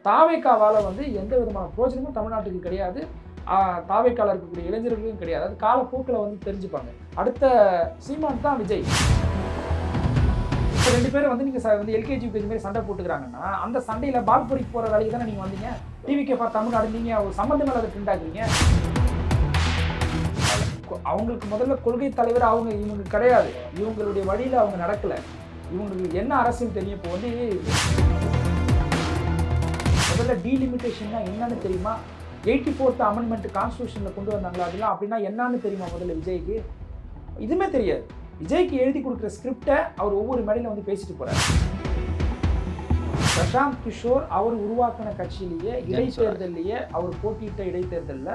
தாவேக்காவால் வந்து எந்த விதமான பிரோஜனமும் தமிழ்நாட்டுக்கு கிடையாது. தாவேக்கால இருக்கக்கூடிய இளைஞர்களுக்கும் கிடையாது. அது காலப்போக்கில் வந்து தெரிஞ்சுப்பாங்க. அடுத்த சீமான் தான் விஜய். இப்போ 2 பேரும் வந்து நீங்கள் வந்து எல்கேஜி யூகேஜி மாதிரி சண்டை போட்டுக்கிறாங்கன்னா அந்த சண்டையில் பால் பொறிக்கு போகிற வேலைக்கு தானே நீங்கள் வந்தீங்க. டிவிகே ஃபார் தமிழ்நாடு நீங்கள் ஒரு சம்மந்தம் இல்லாத ட்ரெண்ட் ஆக்குறீங்க. அவங்களுக்கு முதல்ல கொள்கை தலைவர் இவங்க கிடையாது. இவங்களுடைய வழியில் அவங்க நடக்கலை. இவங்களுக்கு என்ன அரசியல் தெரியும். இப்போ வந்து முதல்ல டீலிமிட்டேஷன்னா என்னன்னு தெரியுமா? 84th அமெண்ட்மெண்ட் கான்ஸ்டியூஷனில் கொண்டு வந்தாங்களா அதெல்லாம் அப்படின்னா என்னன்னு தெரியுமா முதல்ல விஜய்க்கு? இதுவுமே தெரியாது. விஜய்க்கு எழுதி கொடுக்குற ஸ்கிரிப்டை அவர் ஒவ்வொரு மேடையில் வந்து பேசிட்டு போகிறார். பிரசாந்த் கிஷோர் அவர் உருவாக்கின கட்சியிலேயே இடைத்தேர்தலையே அவர் போட்டியிட்ட இடைத்தேர்தலில்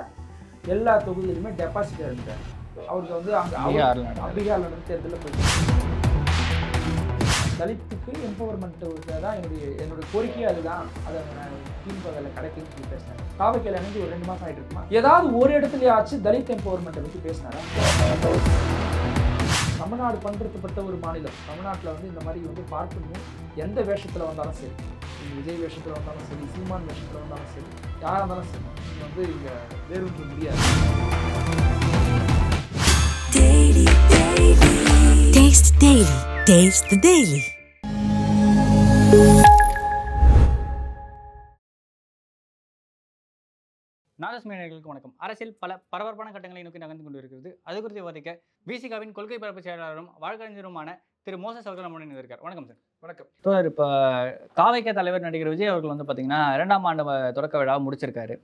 எல்லா தொகுதியிலுமே டெபாசிட் இருந்தார். அவருக்கு வந்து அங்கே பீகாரில் நடந்த தேர்தலில் போயிட்டு தலித்துக்கு எம்பவர்மெண்ட் தான் என்னுடைய கோரிக்கையே அதுதான். அதை நான் திமுகவில் கிடைக்குன்னு சொல்லி பேசினேன். தாவக்கையில் இணைஞ்சு ஒரு 2 மாதம் ஆகிட்டு இருக்குமா ஏதாவது ஒரு இடத்துலயாச்சு தலித் எம்பவர்மெண்ட்டை பற்றி பேசினாரா? தமிழ்நாடு பண்படுத்தப்பட்ட ஒரு மாநிலம். தமிழ்நாட்டில் வந்து இந்த மாதிரி வந்து பார்க்கணும். எந்த வேஷத்தில் வந்தாலும் சரி, விஜய் வேஷத்தில் வந்தாலும் சரி, சீமான் வேஷத்தில் வந்தாலும் சரி, யாராக இருந்தாலும் சரி, நீங்கள் வந்து இங்கே வேறுன்ற முடியாது. Taste the Daily. நாதஸ்மேனர்களுக்கு வணக்கம். அரசியல் பல பரபரப்பான கட்டங்களை நோக்கி நகர்ந்து கொண்டு இருக்கிறது. அது குறித்து விவாதிக்க விசிகாவின் கொள்கை பரப்பு செயலாளரும் வழக்கறிஞருமான திரு மோசஸ் அவர்கள் நம்முடன் இருக்கார். வணக்கம் சார். வணக்கம் சார். இப்போ தாவேக்கா தலைவர் நடிகர் விஜய் அவர்கள் வந்து பார்த்தீங்கன்னா 2ஆம் ஆண்டு தொடக்க விழாவை முடிச்சிருக்காரு.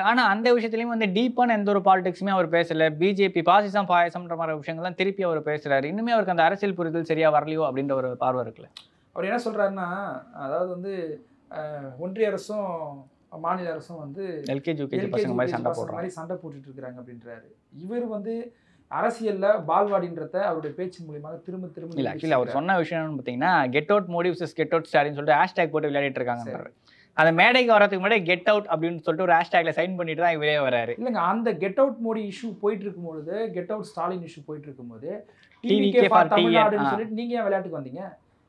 ஆனால் அந்த விஷயத்துலையும் வந்து டீப்பான எந்த ஒரு பாலிடிக்ஸுமே அவர் பேசலை. பிஜேபி பாசிசம் பாயசம்ன்ற மாதிரி விஷயங்கள்லாம் திருப்பி அவர் பேசுகிறாரு. இன்னுமே அவருக்கு அந்த அரசியல் புரிதல் சரியாக வரலையோ அப்படின்ற ஒரு பார்வை இருக்குல்ல. அவர் என்ன சொல்கிறாருன்னா, அதாவது வந்து ஒன்றிய அரசும் மாநில அரசும் வந்து எல்கேஜி பசங்க மாதிரி சண்டை போட்டுட்டு இருக்கிறாங்க அப்படின்றாரு. இவர் வந்து அரசியல்ல பால்வாடின்றத அவருடைய பேச்சு மூலியமாக திரும்ப இல்லை. ஆக்சுவலி அவர் சொன்ன விஷயம் பார்த்தீங்கன்னா get out Modi versus get out Stalin சொல்லிட்டு ஹேஷ்டேக் போட்டு விளையாடிட்டு இருக்காங்க. அந்த மேடைக்கு வரதுக்கு முன்னாடி கெட் அவுட் அப்படின்னு சொல்லிட்டு ஒரு ஹேஷ்டேக்ல சைன் பண்ணிட்டு தான் இவரே வராரு. இல்லைங்க, அந்த கெட் அவுட் மோடி இஷ்யூ போயிட்டு இருக்கும்போது, கெட் அவுட் ஸ்டாலின் இஷ்யூ போயிட்டு இருக்கும்போது டிவிகே ஃபார் தமிழ்நாடுன்னு சொல்லிட்டு நீங்க ஏன் விளையாட்டுக்கு வந்தீங்க?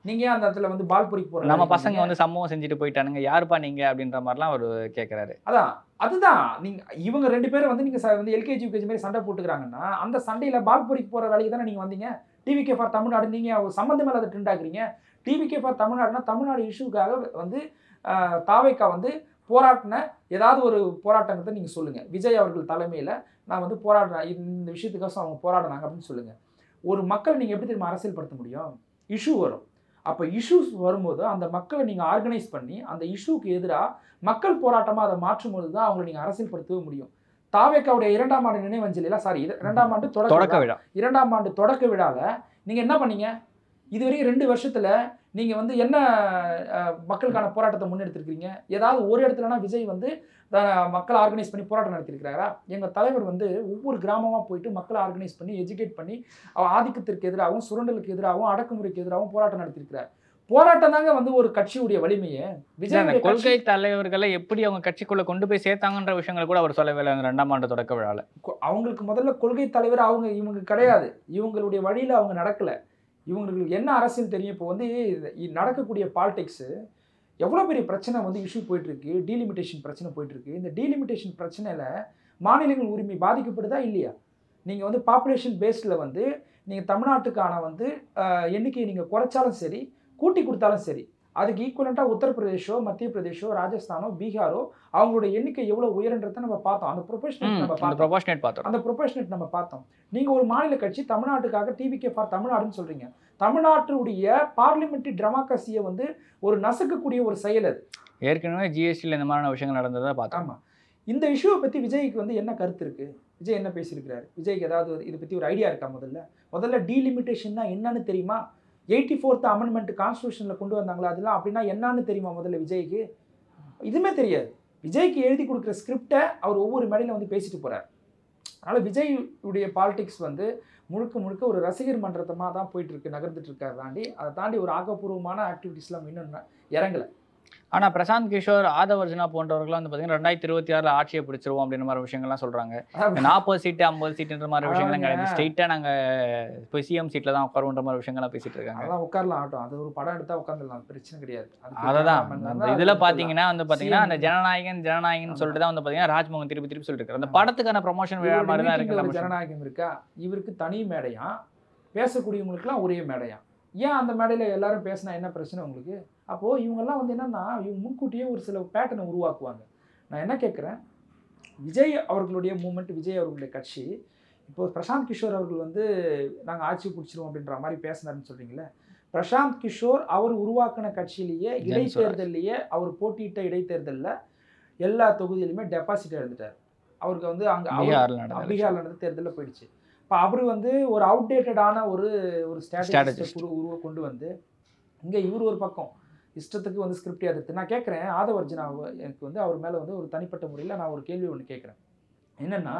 நீங்க ஏன் அந்த இடத்துல வந்து பால் பொறிக்கு போற நம்ம பசங்க வந்து சம்பவம் செஞ்சுட்டு போயிட்டானுங்க, யாருப்பா நீங்க அப்படின்ற மாதிரிலாம் அவர் கேட்கறாரு. அதுதான் நீங்க இவங்க 2 பேரும் வந்து நீங்க வந்து எல்கேஜி யூகேஜி மாதிரி சண்டை போட்டுக்கிறாங்கன்னா அந்த சண்டையில பால் பொறிக்கு போற வேலைக்கு தானே நீங்க வந்தீங்க. டிவிகே ஃபார் தமிழ்நாடு நீங்க சம்பந்தம் இல்லாத ட்ரெண்ட் ஆக்குறீங்க. டிவிகே ஃபார் தமிழ்நாடுனா தமிழ்நாடு இஷ்யூக்காக வந்து தாவேக்கா வந்து போராட்டின ஏதாவது ஒரு போராட்டத்தை நீங்கள் சொல்லுங்கள். விஜய் அவர்கள் தலைமையில் நான் வந்து போராடினேன், இந்த விஷயத்துக்காக அவங்க போராடினாங்க அப்படின்னு சொல்லுங்கள். ஒரு மக்கள் நீங்கள் எப்படி தெரியுமா அரசியல்படுத்த முடியும்? இஷ்யூ வரும். அப்போ இஷ்யூஸ் வரும்போது அந்த மக்களை நீங்கள் ஆர்கனைஸ் பண்ணி அந்த இஷ்யூக்கு எதிராக மக்கள் போராட்டமாக அதை மாற்றும்போது தான் அவங்களை நீங்கள் அரசியல்படுத்தவே முடியும். தாவேக்காவுடைய 2ஆம் ஆண்டு நினைவஞ்சலியில் 2ஆம் ஆண்டு தொடக்க விழா 2ஆம் ஆண்டு தொடக்க விழாவில் நீங்கள் என்ன பண்ணீங்க? இதுவரைக்கும் 2 வருஷத்தில் நீங்கள் வந்து என்ன மக்களுக்கான போராட்டத்தை முன்னெடுத்திருக்கீங்க? ஏதாவது ஒரு இடத்துலனா விஜய் வந்து மக்களை ஆர்கனைஸ் பண்ணி போராட்டம் நடத்திருக்கிறாரா? எங்கள் தலைவர் வந்து ஒவ்வொரு கிராமமாக போயிட்டு மக்களை ஆர்கனைஸ் பண்ணி எஜுகேட் பண்ணி ஆதிக்கத்திற்கு எதிராகவும் சுரண்டலுக்கு எதிராகவும் அடக்குமுறைக்கு எதிராகவும் போராட்டம் நடத்திருக்கிறார். போராட்டம் தாங்க வந்து ஒரு கட்சியுடைய வலிமையே. விஜய் கொள்கை தலைவர்களை எப்படி அவங்க கட்சிக்குள்ள கொண்டு போய் சேர்த்தாங்கன்ற விஷயங்களை கூட அவர் சொல்லவே இல்லை 2ஆம் ஆண்டு தொடக்க விழாவில். அவங்களுக்கு முதல்ல கொள்கை தலைவர் இவங்க கிடையாது. இவங்களுடைய வழியில் அவங்க நடக்கலை. இவங்களுக்கு என்ன அரசியல் தெரியும். இப்போ வந்து நடக்கக்கூடிய பாலிடிக்ஸு எவ்வளோ பெரிய பிரச்சனை வந்து இஷ்யூ போயிட்டுருக்கு. டீலிமிட்டேஷன் பிரச்சனை போயிட்டுருக்கு. இந்த டீலிமிட்டேஷன் பிரச்சனையில் மாநிலங்கள் உரிமை பாதிக்கப்படுதா இல்லையா? நீங்கள் வந்து பாப்புலேஷன் பேஸில் வந்து நீங்கள் தமிழ்நாட்டுக்கான வந்து எண்ணிக்கையை நீங்கள் குறைச்சாலும் சரி, கூட்டி கொடுத்தாலும் சரி, அதுக்கு ஈக்குவலண்ட்டாக உத்தரப்பிரதேஷோ, மத்திய பிரதேஷோ, ராஜஸ்தானோ, பீகாரோ அவங்களோட எண்ணிக்கை எவ்வளோ உயர்ன்றதை நம்ம பார்த்தோம். அந்த ப்ரொபோஷனேட் நம்ம பார்த்தோம். நீங்கள் ஒரு மாநில கட்சி தமிழ்நாட்டுக்காக டிவிகே ஃபார் தமிழ்நாடுன்னு சொல்கிறீங்க. தமிழ்நாட்டுடைய பார்லிமெண்ட்ரி டெமோக்ரஸியை வந்து ஒரு நசுக்கக்கூடிய ஒரு செயல் அது. ஏற்கனவே ஜிஎஸ்டியில் இந்த மாதிரியான விஷயங்கள் நடந்ததை பார்த்தோம். ஆமாம். இந்த இஷ்யூவை பற்றி விஜய்க்கு வந்து என்ன கருத்து இருக்குது? விஜய் என்ன பேசியிருக்கிறாரு? விஜய்க்கு ஏதாவது இதை பற்றி ஒரு ஐடியா இருக்கா? முதல்ல டீலிமிட்டேஷன்னா என்னன்னு தெரியுமா? 84th அமெண்ட்மெண்ட் கான்ஸ்டியூஷனில் கொண்டு வந்தாங்களா அதெல்லாம் அப்படின்னா என்னன்னு தெரியுமா முதல்ல விஜய்க்கு? இதுவுமே தெரியாது. விஜய்க்கு எழுதி கொடுக்குற ஸ்கிரிப்டை அவர் ஒவ்வொரு மேடையில் வந்து பேசிட்டு போகிறார். அதனால் விஜய்யுடைய பாலிடிக்ஸ் வந்து முழுக்க ஒரு ரசிகர் மன்றத்தமாக தான் போயிட்டுருக்கு, நகர்ந்துட்டு இருக்காரு. அதை தாண்டி ஒரு ஆக்கப்பூர்வமான ஆக்டிவிட்டீஸ்லாம் இன்னும் இறங்கலை. ஆனால் பிரசாந்த் கிஷோர், ஆதவ் அர்ஜுனா போன்றவர்கள்லாம் வந்து பார்த்தீங்கன்னா 2026 ஆட்சியை பிடிச்சிருவோம் அப்படின்ற மாதிரி விஷயங்கள்லாம் சொல்கிறாங்க. 40 சீட்டு 50 சீட்டுன்ற மாதிரி விஷயங்கள்லாம் கிடையாது. ஸ்ட்ரெயிட்டாக நாங்கள் போய் சிஎம் சீட்டில் தான் உட்காருன்ற மாதிரி விஷயங்கள்லாம் பேசிட்டு இருக்காங்க. அதெல்லாம் உட்காரலாம் ஆகட்டும். அது ஒரு படம் எடுத்தால் உட்காந்துடலாம், பிரச்சனை கிடையாது. அததான் அந்த இதில் பார்த்தீங்கன்னா அந்த ஜனநாயகன் சொல்லிட்டு தான் வந்து பார்த்தீங்கன்னா ராஜ்மோகன் திருப்பி சொல்லிட்டு இருக்காரு. அந்த படத்துக்கான ப்ரொமோஷன் விழா மாதிரி தான் இருக்கு. ஜனநாயகம் இருக்கா? இவருக்கு தனி மேடையா, பேசக்கூடியவங்களுக்குலாம் ஒரே மேடையா? ஏன் அந்த மேடையில் எல்லாரும் பேசினா என்ன பிரச்சனை உங்களுக்கு? அப்போது இவங்கெல்லாம் வந்து என்னன்னா, இவங்க முன்கூட்டியே ஒரு சில பேட்டர்னை உருவாக்குவாங்க. நான் என்ன கேட்குறேன், விஜய் அவர்களுடைய மூமெண்ட், விஜய் அவர்களுடைய கட்சி, இப்போ பிரசாந்த் கிஷோர் அவர்கள் வந்து நாங்கள் ஆட்சி பிடிச்சிருவோம் அப்படின்ற மாதிரி பேசினாருன்னு சொல்கிறீங்களே, பிரசாந்த் கிஷோர் அவர் உருவாக்கின கட்சியிலேயே இடைத்தேர்தலையே அவர் போட்டியிட்ட இடைத்தேர்தலில் எல்லா தொகுதியிலுமே டெபாசிட் எடுத்துட்டார். அவருக்கு வந்து அங்கே பீகாரில் நடந்த தேர்தலில் போயிடுச்சு. இப்போ அவர் வந்து ஒரு அவுடேட்டடான ஒரு ஸ்ட்ராட்டஜி கொண்டு வந்து இங்கே இவர் ஒரு பக்கம் இஷ்டத்துக்கு வந்து ஸ்கிரிப்ட் எடுத்து நான் கேட்குறேன். ஆதவ் அர்ஜுனா எனக்கு வந்து அவர் மேலே வந்து ஒரு தனிப்பட்ட முறையில் நான் ஒரு கேள்வி ஒன்று கேட்குறேன். என்னென்னா,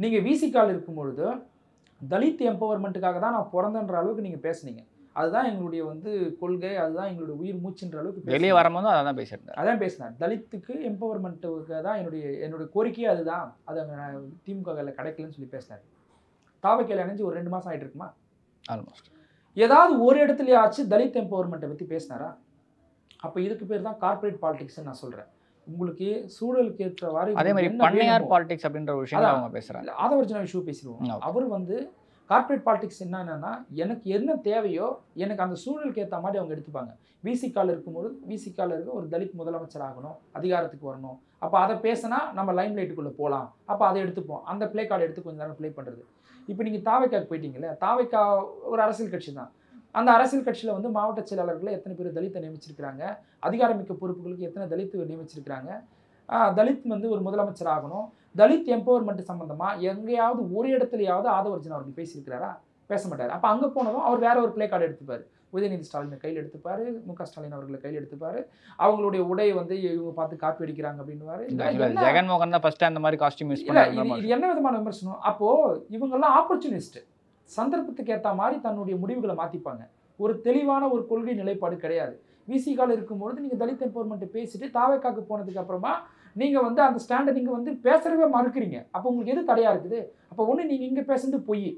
நீங்கள் விசிகால் இருக்கும்பொழுது தலித் எம்பவர்மெண்ட்டுக்காக தான் நான் பிறந்தன்ற அளவுக்கு நீங்கள் பேசுனீங்க. அதுதான் எங்களுடைய வந்து கொள்கை, அதுதான் எங்களுடைய உயிர் மூச்சுன்ற அளவுக்கு வெளியே வரும்போது அதான் பேசுகிறேன். அதான் பேசினேன். தலித்துக்கு எம்பவர்மெண்ட்டுக்கு தான் என்னுடைய கோரிக்கையே அதுதான். அது திமுகவில் கிடைக்கலன்னு சொல்லி பேசினார். தாவக்கையில் இணைஞ்சு ஒரு 2 மாதம் ஆகிட்டு இருக்குமா? ஆல்மோஸ்ட். ஏதாவது ஒரு இடத்துலையாச்சு தலித் எம்பவர்மெண்ட்டை பற்றி பேசினாரா? அப்போ இதுக்கு பேர் தான் கார்பரேட் பாலிடிக்ஸ்ன்னு நான் சொல்கிறேன். உங்களுக்கு சூழலுக்கு ஏற்றவாறு அதே மாதிரி பண்ணையார் பாலிடிக்ஸ் அப்படின்ற ஒரு விஷயம் அவங்க பேசுகிறாங்க. ஆதவ் அர்ஜுனா இஷ்யூ பேசிடுவோம். அவர் வந்து கார்பரேட் பாலிடிக்ஸ் என்னன்னா, எனக்கு என்ன தேவையோ எனக்கு அந்த சூழலுக்கு ஏற்ற மாதிரி அவங்க எடுத்துப்பாங்க. விசிகால் இருக்கும்போது விசிகால் இருக்க ஒரு தலித் முதலமைச்சர் ஆகணும், அதிகாரத்துக்கு வரணும். அப்போ அதை பேசினா நம்ம லைம் லைட்டுக்குள்ளே போகலாம். அப்போ அதை எடுத்துப்போம். அந்த ப்ளே கார்டு எடுத்து கொஞ்சம் நேரம் ப்ளே பண்ணுறது. இப்போ நீங்கள் தாவைக்காக்கு போயிட்டீங்களே, தாவைக்கா ஒரு அரசியல் கட்சி தான். அந்த அரசியல் கட்சியில் வந்து மாவட்ட செயலாளர்களை எத்தனை பேர் தலித்தை நியமிச்சிருக்கிறாங்க, அதிகாரமிக்க பொறுப்புகளுக்கு எத்தனை தலித்து நியமிச்சிருக்கிறாங்க, தலித் வந்து ஒரு முதலமைச்சர் ஆகணும், தலித் எம்பவர்மெண்ட் சம்பந்தமாக எங்கேயாவது ஒரு இடத்துலையாவது ஆதவ் அர்ஜுனா அவர்கள் பேசியிருக்கிறாரா? பேச மாட்டார். அப்போ அங்கே போனதும் அவர் வேற ஒரு ப்ளே கார்டு எடுத்துப்பார். உதயநிதி ஸ்டாலினை கையில் எடுத்துப்பார், மு.க. ஸ்டாலின் அவர்களை கையில் எடுத்துப்பார். அவங்களுடைய உடையை வந்து இவங்க பார்த்து காப்பி அடிக்கிறாங்க அப்படின்னு. ஜெகன்மோகன் தான் ஃபர்ஸ்ட் அந்த மாதிரி காஸ்டியூம் யூஸ் பண்ணாரு. இது என்ன விதமான விமர்சனம்? அப்போது இவங்கெல்லாம் ஆப்பர்ச்சுனிஸ்ட். சந்தர்ப்பத்துக்கு ஏற்ற மாதிரி தன்னுடைய முடிவுகளை மாற்றிப்பாங்க. ஒரு தெளிவான ஒரு கொள்கை நிலைப்பாடு கிடையாது. விசிகால் இருக்கும்பொழுது நீங்கள் தலித் எம்பவர்மெண்ட்டை பேசிட்டு தாவேக்காக்கு போனதுக்கு அப்புறமா நீங்கள் வந்து அந்த ஸ்டாண்டை நீங்கள் வந்து பேசுறவே மறுக்கிறீங்க. அப்போ உங்களுக்கு எது தடையாக இருக்குது? அப்போ ஒன்று நீங்கள் இங்கே பேசுறது பொய்.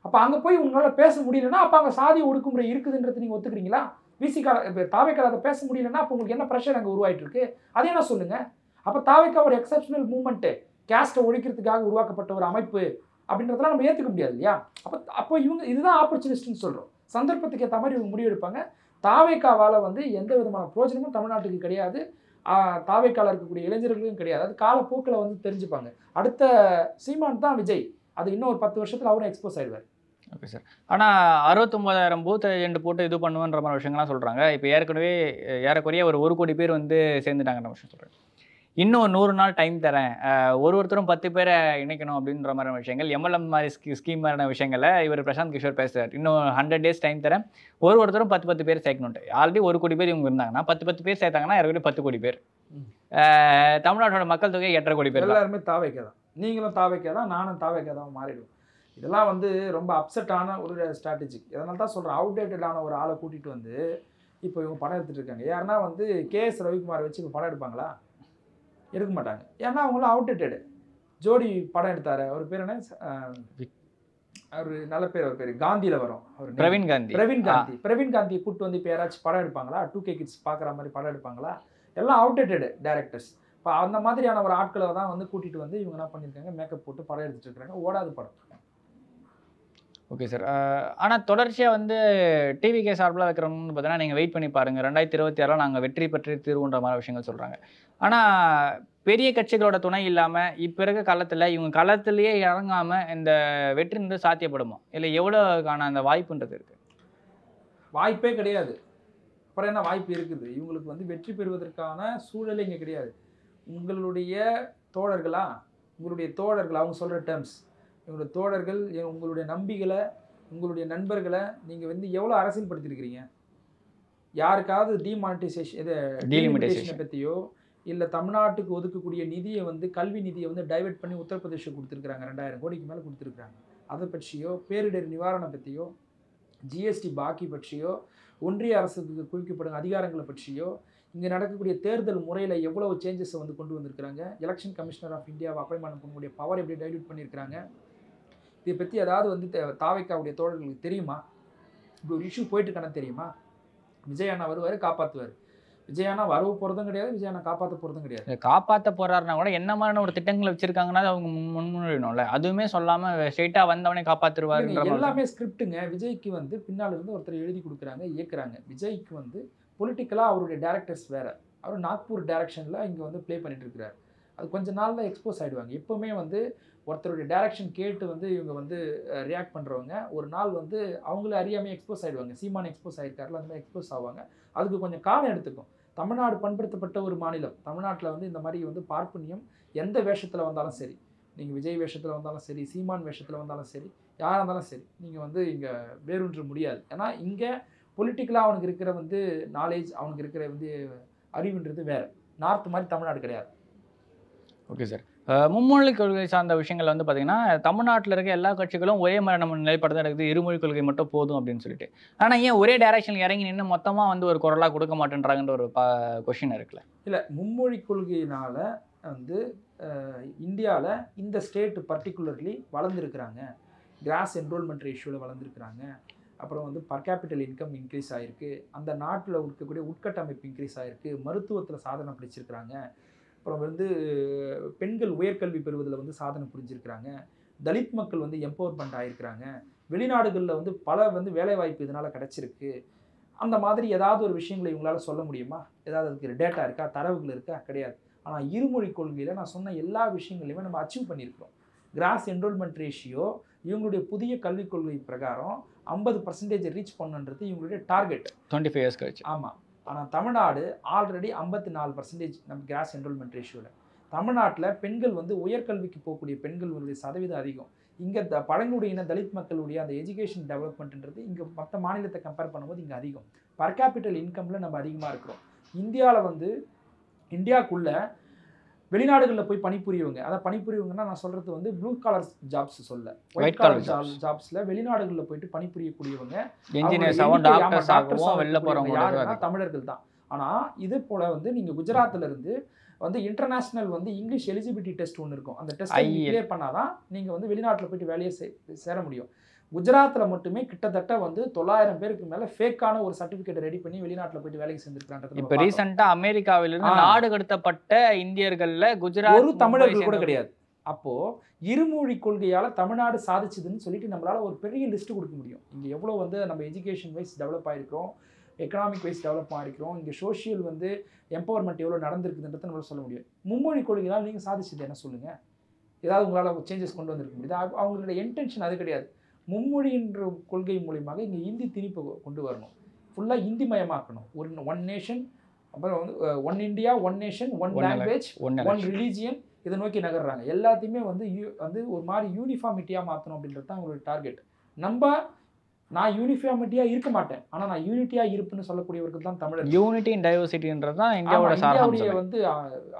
அப்போ அங்கே போய் உங்களால் பேச முடியலன்னா அப்போ அங்கே சாதி ஒடுக்குமுறை இருக்குதுன்றது நீங்கள் ஒத்துக்கிறீங்களா? விசிகால் இப்போ தாவேக்கால் அதை பேச முடியலன்னா அப்போ உங்களுக்கு என்ன ப்ரெஷர் அங்கே உருவாயிட்டு இருக்கு? அதே நான் சொல்லுங்கள். அப்போ தாவேக்கா ஒரு எக்ஸப்ஷனல் மூவ்மெண்ட்டு, கேஸ்ட்டை ஒழிக்கிறதுக்காக உருவாக்கப்பட்ட ஒரு அமைப்பு அப்படின்றதெல்லாம் நம்ம ஏற்றுக்க முடியாது இல்லையா? அப்போ இவங்க இதுதான் ஆப்பர்ச்சுனிஸ்ட்னு சொல்கிறோம். சந்தர்ப்பத்துக்கு ஏற்ற மாதிரி இவங்க முடிவெடுப்பாங்க. தாவேக்காவால் வந்து எந்த விதமான பிரயோஜனமும் தமிழ்நாட்டுக்கு கிடையாது. தாவேக்கால இருக்கக்கூடிய இளைஞர்களுக்கும் கிடையாது. அது காலப்போக்கில் வந்து தெரிஞ்சுப்பாங்க. அடுத்த சீமான் தான் விஜய். அது இன்னும் ஒரு 10 வருஷத்தில் அவரும் எக்ஸ்போஸ் ஆயிடுவார். Okay sir. ஆனால் 69,000 பூத் ஏஜென்ட் போட்டு இது பண்ணுவேன்ற மாதிரி விஷயங்கள்லாம் சொல்கிறாங்க. இப்போ ஏறக்குறைய ஒரு கோடி பேர் வந்து சேர்ந்துட்டாங்கன்ற விஷயம் சொல்கிறேன். இன்னும் 100 நாள் டைம் தரேன், ஒருத்தரும் 10 பேரை இணைக்கணும் அப்படின்ற மாதிரி விஷயங்கள், எம்எல்எம் மாதிரி ஸ்கீம் மாதிரியான விஷயங்களை இவர் பிரசாந்த் கிஷோர் பேசுகிறார். இன்னும் 100 days டைம் தரேன், ஒருத்தரும் 10 பேர் சேர்க்கணுன்ட்டு. ஆல்ரெடி 1 கோடி பேர் இவங்க இருந்தாங்கன்னா 10 பேர் சேர்த்தாங்கன்னா ஏற்கனவே 10 கோடி பேர். தமிழ்நாட்டோட மக்கள் தொகை 8.5 கோடி பேர். எல்லாருமே தாவேக்கா தான். நீங்களும் தாவேக்கா தான், நானும் தாவேக்கா தான் மாறிடுவோம். இதெல்லாம் வந்து ரொம்ப அப்செட்டான ஒரு ஸ்ட்ராட்டஜி. இதனால தான் சொல்கிறேன், அவுடேட்டடான ஒரு ஆளை கூட்டிகிட்டு வந்து இப்போ இவங்க படம் எடுத்துகிட்டு இருக்காங்க. யாருன்னா வந்து கேஎஸ் ரவிக்குமார் வச்சு இப்போ படம் எடுப்பாங்களா? எடுக்க மாட்டாங்க. ஏன்னா அவங்களும் அவுடேட்டடு. ஜோடி படம் எடுத்தார், அவர் பேர் என்ன, அவர் நல்ல பேர், அவர் பேர் காந்தியில் வரும், அவர் பிரவீன் காந்தியை கூப்பிட்டு வந்து இப்போ யாராச்சும் படம் எடுப்பாங்களா? 2K கிட்ஸ் பார்க்குற மாதிரி படம் எடுப்பாங்களா? எல்லாம் அவுடேட்டடு டேரக்டர்ஸ். இப்போ அந்த மாதிரியான ஒரு ஆட்களை தான் வந்து கூட்டிகிட்டு வந்து இவங்க என்ன பண்ணியிருக்காங்க, மேக்கப் போட்டு படம் எடுத்துகிட்டு இருக்கிறாங்க. ஓடாது படம். Okay sir. ஆனால் தொடர்ச்சியாக வந்து டிவிகே சார்பில் வைக்கிறவங்க பார்த்தீங்கன்னா நீங்கள் வெயிட் பண்ணி பாருங்கள், 2026 நாங்கள் வெற்றி பெற்று தீர்வுன்ற மாதிரி விஷயங்கள் சொல்கிறாங்க. ஆனால் பெரிய கட்சிகளோட துணை இல்லாமல் இப்போ இருக்க காலத்தில் இவங்க களத்திலேயே இறங்காமல் இந்த வெற்றின்றது சாத்தியப்படுமா? இல்லை எவ்வளோக்கான அந்த வாய்ப்புன்றது இருக்குது? வாய்ப்பே கிடையாது. அப்புறம் என்ன வாய்ப்பு இருக்குது? இவங்களுக்கு வந்து வெற்றி பெறுவதற்கான சூழலே இங்கே கிடையாது. உங்களுடைய தோழர்களா, அவங்க சொல்கிற டேர்ம்ஸ், உங்களுடைய தோழர்கள், உங்களுடைய நம்பிகளை, உங்களுடைய நண்பர்களை நீங்கள் வந்து எவ்வளோ அரசியல் படுத்திருக்கிறீங்க? யாருக்காவது டீலிமிட்டேஷனை பற்றியோ இல்லை தமிழ்நாட்டுக்கு ஒதுக்கக்கூடிய நிதியை வந்து கல்வி நிதியை வந்து டைவெர்ட் பண்ணி உத்தரப்பிரதேசம் கொடுத்துருக்குறாங்க, 2000 கோடிக்கு மேலே கொடுத்துருக்குறாங்க. அதை பற்றியோ, பேரிடர் நிவாரணம் பற்றியோ, ஜிஎஸ்டி பாக்கி பற்றியோ, ஒன்றிய அரசுக்கு குவிக்கப்படும் அதிகாரங்களை பற்றியோ இங்கே நடக்கக்கூடிய தேர்தல் முறையில் எவ்வளவு சேஞ்சஸை வந்து கொண்டு வந்திருக்கிறாங்க, எலெக்ஷன் கமிஷனர் ஆஃப் இந்தியாவை அப்பாயின்மெண்ட் பண்ணக்கூடிய பவர் எப்படி டைல்யூட் பண்ணியிருக்கிறாங்க, இதை பற்றி ஏதாவது வந்து தாவைக்காவுடைய தோழர்களுக்கு தெரியுமா? இப்படி ஒரு இஷ்யூ போயிட்டு இருக்கானு தெரியுமா? விஜய் அண்ணா வருவார், காப்பாற்றுவார். விஜய் அண்ணா வரவு போகிறதும் கிடையாது, விஜய் அண்ணா காப்பாற்ற போகிறதும் கிடையாது. காப்பாற்ற போறாருன்னா கூட என்ன மாதிரியான ஒரு திட்டங்களை வச்சிருக்காங்கன்னா அவங்க முன்மொழியணும்ல, அதுவுமே சொல்லாம ஸ்ட்ரெயிட்டா வந்தவனே காப்பாற்றுவாரு. எல்லாமே ஸ்கிரிப்டுங்க. விஜய்க்கு வந்து பின்னால் இருந்து ஒருத்தர் எழுதி கொடுக்குறாங்க, இயக்குறாங்க. விஜய்க்கு வந்து பொலிட்டிக்கலாக அவருடைய டேரக்டர்ஸ் வேறு. அவர் நாக்பூர் டைரக்ஷனில் இங்கே வந்து ப்ளே பண்ணிட்டு இருக்கிறார். அது கொஞ்ச நாளில் எக்ஸ்போஸ் ஆகிடுவாங்க. எப்போவுமே வந்து ஒருத்தருடைய டைரக்ஷன் கேட்டு வந்து இவங்க வந்து ரியாக்ட் பண்ணுறவங்க ஒரு நாள் வந்து அவங்கள அறியாமல் எக்ஸ்போஸ் ஆகிடுவாங்க. சீமான் எக்ஸ்போஸ் ஆகிருக்காருல, அந்த மாதிரி எக்ஸ்போஸ் ஆவாங்க. அதுக்கு கொஞ்சம் காலம் எடுத்துக்கும். தமிழ்நாடு பண்படுத்தப்பட்ட ஒரு மாநிலம். தமிழ்நாட்டில் வந்து இந்த மாதிரி வந்து பார்ப்பனியம் எந்த வேஷத்தில் வந்தாலும் சரி, நீங்கள் விஜய் வேஷத்தில் வந்தாலும் சரி, சீமான் வேஷத்தில் வந்தாலும் சரி, யாராக இருந்தாலும் சரி, நீங்கள் வந்து இங்கே வேரூன்ற முடியாது. ஏன்னா இங்கே பொலிட்டிக்கலாக அவனுக்கு இருக்கிற வந்து நாலேஜ், அவனுக்கு இருக்கிற வந்து அறிவுன்றது வேறு. நார்த் மாதிரி தமிழ்நாடு கிடையாது. Okay sir. மும்மொழி கொள்கை சார்ந்த விஷயங்கள் வந்து பார்த்தீங்கன்னா தமிழ்நாட்டில் இருக்க எல்லா கட்சிகளும் ஒரே மாதிரி நம்ம நிலைப்பாடு தான் இருக்குது, இருமொழி கொள்கை மட்டும் போதும் அப்படின்னு சொல்லிட்டு. ஆனால் ஏன் ஒரே டைரக்ஷனில் இறங்கி நின்று மொத்தமாக வந்து ஒரு குரலாக கொடுக்க மாட்டேன்றாங்கன்ற ஒரு கொஷின் இருக்குல்ல? இல்லை, மும்மொழி கொள்கையினால் வந்து இந்தியாவில் இந்த ஸ்டேட் பர்டிகுலர்லி வளர்ந்துருக்குறாங்க. கிராஸ் என்ரோல்மெண்ட் ரேஷியோவில் வளர்ந்துருக்குறாங்க. அப்புறம் வந்து பர் கேபிட்டல் இன்கம் இன்க்ரீஸ் ஆகிருக்கு. அந்த நாட்டில் இருக்கக்கூடிய உட்கட்டமைப்பு இன்க்ரீஸ் ஆகிருக்கு. மருத்துவத்தில் சாதனை பிடிச்சிருக்கிறாங்க. அப்புறம் வந்து பெண்கள் உயர்கல்வி பெறுவதில் வந்து சாதனை புரிஞ்சிருக்கிறாங்க. தலித் மக்கள் வந்து எம்பவர்மெண்ட் ஆகிருக்கிறாங்க. வெளிநாடுகளில் வந்து பல வந்து வேலைவாய்ப்பு இதனால் கிடச்சிருக்கு. அந்த மாதிரி ஏதாவது ஒரு விஷயங்களை இவங்களால சொல்ல முடியுமா? ஏதாவது அதுக்கு டேட்டா இருக்கா, தரவுகள் இருக்கா? கிடையாது. ஆனால் இருமொழி கொள்கையில் நான் சொன்ன எல்லா விஷயங்களையுமே நம்ம அச்சீவ் பண்ணியிருக்கிறோம். கிராஸ் என்ரோல்மெண்ட் ரேஷியோ இவங்களுடைய புதிய கல்விக் கொள்கை பிரகாரம் 50% ரீச் பண்ணுன்றது இவங்களுடைய டார்கெட் 25 இயர்ஸ் கழிச்சு. ஆமாம். ஆனால் தமிழ்நாடு ஆல்ரெடி 54% நம்ம கிராஸ் என்ரோல்மெண்ட் ரேஷியோவில். தமிழ்நாட்டில் பெண்கள் வந்து உயர்கல்விக்கு போகக்கூடிய பெண்களுடைய சதவீதம் அதிகம். இங்கே பழங்குடியின தலித் மக்களுடைய அந்த எஜுகேஷன் டெவலப்மெண்ட்ன்றது இங்கே மற்ற மாநிலத்தை கம்பேர் பண்ணும்போது இங்கே அதிகம். பர் கேபிட்டல் இன்கமில் நம்ம அதிகமாக இருக்கிறோம். இந்தியாவில் வந்து இந்தியாவுக்குள்ளே வெளிநாடுகளில் போய் பணிபுரியவங்க, அதாவது பணிபுரியவங்கன்னா நான் சொல்கிறது வந்து ப்ளூ காலர் ஜாப்ஸ் சொல்ல, ஒயிட் காலர் ஜாப்ஸில் வெளிநாடுகளில் போயிட்டு பணிபுரியக்கூடியவங்க யாருன்னா தமிழர்கள் தான். ஆனால் இது போல் வந்து நீங்கள் குஜராத்தில் இருந்து வந்து இன்டர்நேஷ்னல் வந்து இங்கிலீஷ் எலிஜிபிலிட்டி டெஸ்ட் ஒன்று இருக்கும். அந்த டெஸ்ட்டை கிளியர் பண்ணால் தான் நீங்கள் வந்து வெளிநாட்டில் போயிட்டு வேலையை சேர முடியும். குஜராத்தில் மட்டுமே கிட்டத்தட்ட வந்து 900 பேருக்கு மேலே ஃபேக்கான ஒரு சர்டிஃபிகேட் ரெடி பண்ணி வெளிநாட்டில் போயிட்டு வேலைக்கு சேர்ந்துருக்காங்க. இப்போ ரீசெண்டாக அமெரிக்காவிலிருந்து நாடு கடத்தப்பட்ட இந்தியர்களில் குஜராத் ஒரு தமிழர்கள் கூட கிடையாது. அப்போது இருமொழி கொள்கையால் தமிழ்நாடு சாதிச்சுதுன்னு சொல்லிட்டு நம்மளால் ஒரு பெரிய லிஸ்ட்டு கொடுக்க முடியும். இங்கே எவ்வளோ வந்து நம்ம எஜுகேஷன் வைஸ் டெவலப் ஆகிருக்கிறோம், எக்கனாமிக் வைஸ் டெவலப் ஆகிருக்கிறோம், இங்கே சோஷியல் வந்து எம்பவர்மெண்ட் எவ்வளோ நடந்திருக்குதுன்றதை நம்மளால் சொல்ல முடியும். மும்மொழி கொள்கையால் நீங்கள் சாதிச்சது என்ன சொல்லுங்கள்? ஏதாவது உங்களால் சேஞ்சஸ் கொண்டு வந்திருக்க முடியுது? அவங்களுடைய இன்டென்ஷன் அது கிடையாது. மும்மொழின்ற கொள்கை மூலியமாக இங்கே இந்தி திணிப்பை கொண்டு வரணும், ஃபுல்லாக இந்தி மயமாக்கணும். ஒன் நேஷன், அப்புறம் வந்து one India, one nation, one language, one religion, இதை நோக்கி நகர்றாங்க. எல்லாத்தையுமே வந்து ஒரு மாதிரி யூனிஃபார்மிட்டியாக மாற்றணும் அப்படின்றது தான் அவங்களோட டார்கெட். நான் யூனிஃபார்மிட்டியாக இருக்க மாட்டேன், ஆனால் நான் யூனிட்டியாக இருப்புன்னு சொல்லக்கூடியவர்கள் தான் தமிழர். யூனிட்டி அண்ட் டைவர்சிட்டின்றது தான் இந்தியாவுடைய வந்து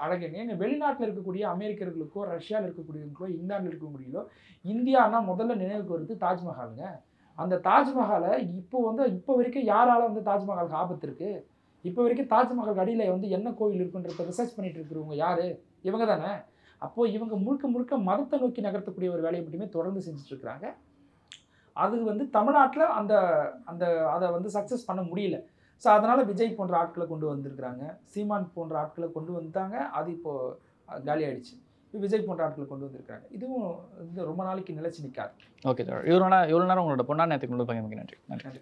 அழகுங்க. எங்கள் வெளிநாட்டில் இருக்கக்கூடிய அமெரிக்கர்களுக்கோ, ரஷ்யாவில் இருக்கக்கூடியவங்களுக்கோ, இங்கிலாந்தில் இருக்கக்கூடியதோ, இந்தியானா முதல்ல நினைவுக்கு வருது தாஜ்மஹாலுங்க. அந்த தாஜ்மஹாலை இப்போ வரைக்கும் யாரால வந்து தாஜ்மஹாலுக்கு ஆபத்து இருக்குது? இப்போ வரைக்கும் தாஜ்மஹாலுக்கு அடியில் வந்து என்ன கோவில் இருக்குன்றத ரிசர்ச் பண்ணிட்டு இருக்கிறவங்க யார்? இவங்க தானே. அப்போது இவங்க முழுக்க மதத்தை நோக்கி நகர்த்தக்கூடிய ஒரு வேலையை மட்டுமே தொடர்ந்து செஞ்சுட்டு இருக்கிறாங்க. அது வந்து தமிழ்நாட்டில் அதை வந்து சக்ஸஸ் பண்ண முடியல. ஸோ அதனால் விஜய் போன்ற ஆட்களை கொண்டு வந்திருக்கிறாங்க, சீமான் போன்ற ஆட்களை கொண்டு வந்தாங்க. அது இப்போது காலி ஆகிடுச்சு. விஜய் போன்ற ஆட்களை கொண்டு வந்திருக்கிறாங்க. இதுவும் வந்து ரொம்ப நாளைக்கு நிலைச்சு நிற்காது. ஓகே சார், இவ்வளோ நேரம் உங்களோட பொன்னான நேரத்துக்கு நன்றி.